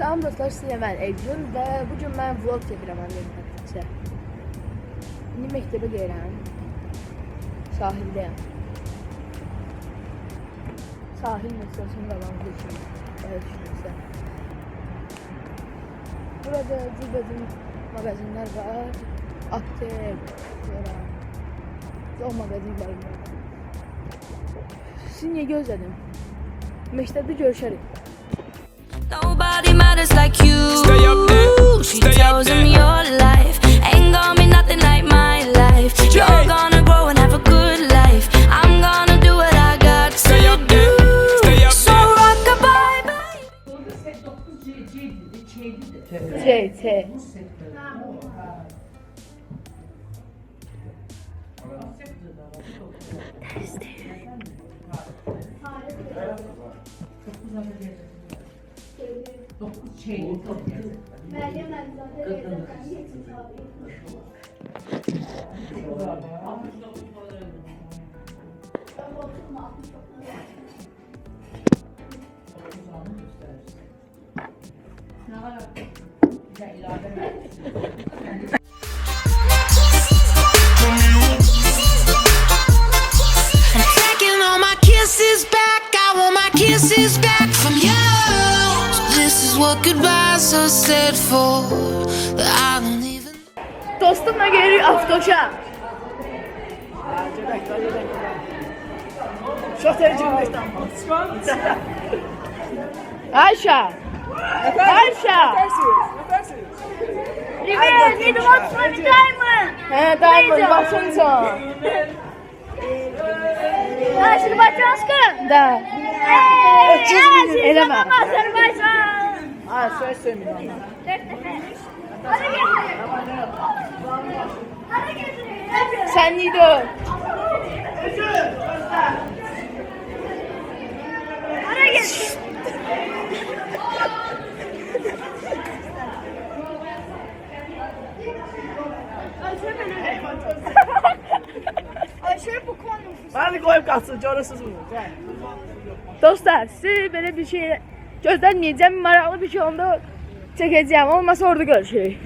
Salam dostlar, sizə mən Elgün və bugün mən vlog çəkirəm sizə. İndi məktəbə gəlirəm. Sahildəyəm. Sahil məsələsinin qalanı düşünürsə. Burada cürbəcür mağazinlər var. Aptek, o mağazinlər var. Sizi niyə gözlədim? Məktəbdə görüşərik. Nobody matters like you. Stay up there. She Stay tells up him there. your life ain't gonna be nothing like my life. You're gonna grow and have a good life. I'm gonna do what I got Stay to up do. there. Stay up So there. rock-a-bye, bye. T. I'm taking all my kisses back. I want my kisses back from you. So this is what goodbyes are said for. That I don't even. Dostumla gelirik avtoşa. Şofer cümletten Ayşe. Ayşe. Привет, Need to watch my diamond. He, diamond, basın son. Nasıl başlasın? Da. Eleme. Ha, söz söylemiyorum ama. Sen neydi? Beni koyup kalsın, canısız mı? Dostlar, sizi belə bir şey gözlənməyəcəm, maraqlı bir şey onda çəkəcəyəm. Olmasa orada görüşürük.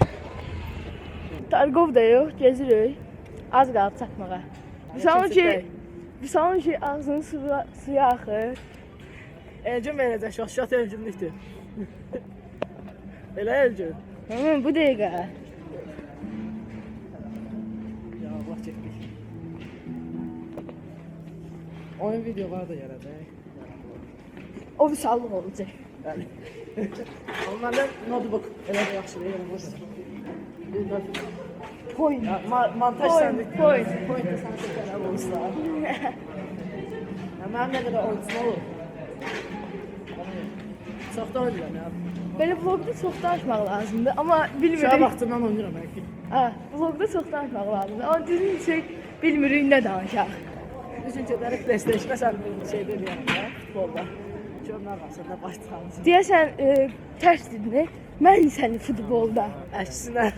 Targovdayıq, gezirik. Az qalıb çatmağa. Sanın ki ağzının suya axır. Elcün verəcək, şat elcünlükdür. Elə elcün. Bu dəqiqə. Ya Allah çektik. Oyun videoları da yaradək. O bir sağlıq olacaq. Yani. Onlardan notebook elə də yaxşı deyil. Point. Montaj səndik. Point. Point da səndik qədər olmuşlar. Ya mənim nə qədər oyuncusu olur. Çoxda oynayıram ya. Belə vlogda çox danışmaq lazımdır, amma Şuna bilmirik. vaxtından oynayıram həqiqi. Ha, vlogda çox danışmaq lazımdır. Amma düzgün şey bilmirik nə danışaq. Bütün şeyləri PlayStation-da sən şeydə eləyərəm ya, futbolda. Görmər varsa da başlayalım. Deyəsən, tərs dedin, mən səni futbolda. Əksinə.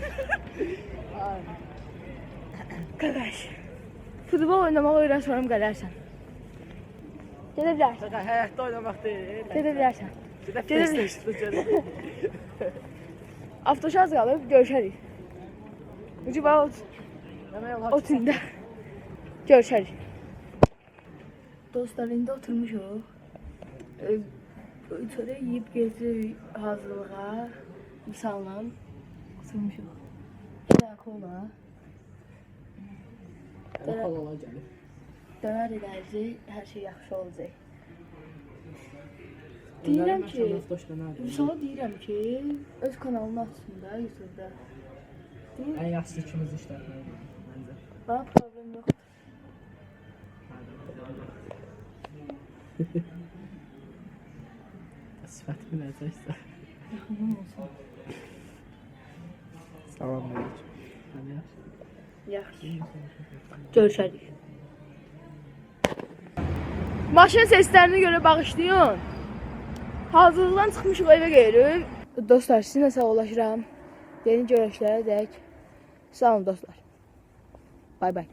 Qardaş, futbol oynamaq öyrənsəm gələrsən. Gedə bilərsən. Həyatda oynamaq deyil. Gedə bilərsən. Gedə PlayStation-da görürəm. Avtoşa az qalıb, görüşərik. Ucu bax, o tində. Görüşərik. Dostlar, indi oturmuşuq. Çörək yeyib gedirik hazırlığa. Misalla oturmuşuq. Kola. Kola gəlir. Dönər edəcək, hər şey yaxşı olacaq. Deyirəm ki, Vüsala deyirəm ki, öz kanalını açsın da YouTube'da. Ən yaxşı ikimiz işlətməliyik məncə. Bana problem yoxdur. Sifət biləcəksə. Salam verir. Yaxşı. Görüşərik. Maşın seslərini görə bağışlayın. Hazırlıqdan çıxmışıq evə gelirik. Dostlar, sizinlə sağollaşıram. Yeni görüşlərə dək. Sağ olun dostlar. Bay bay.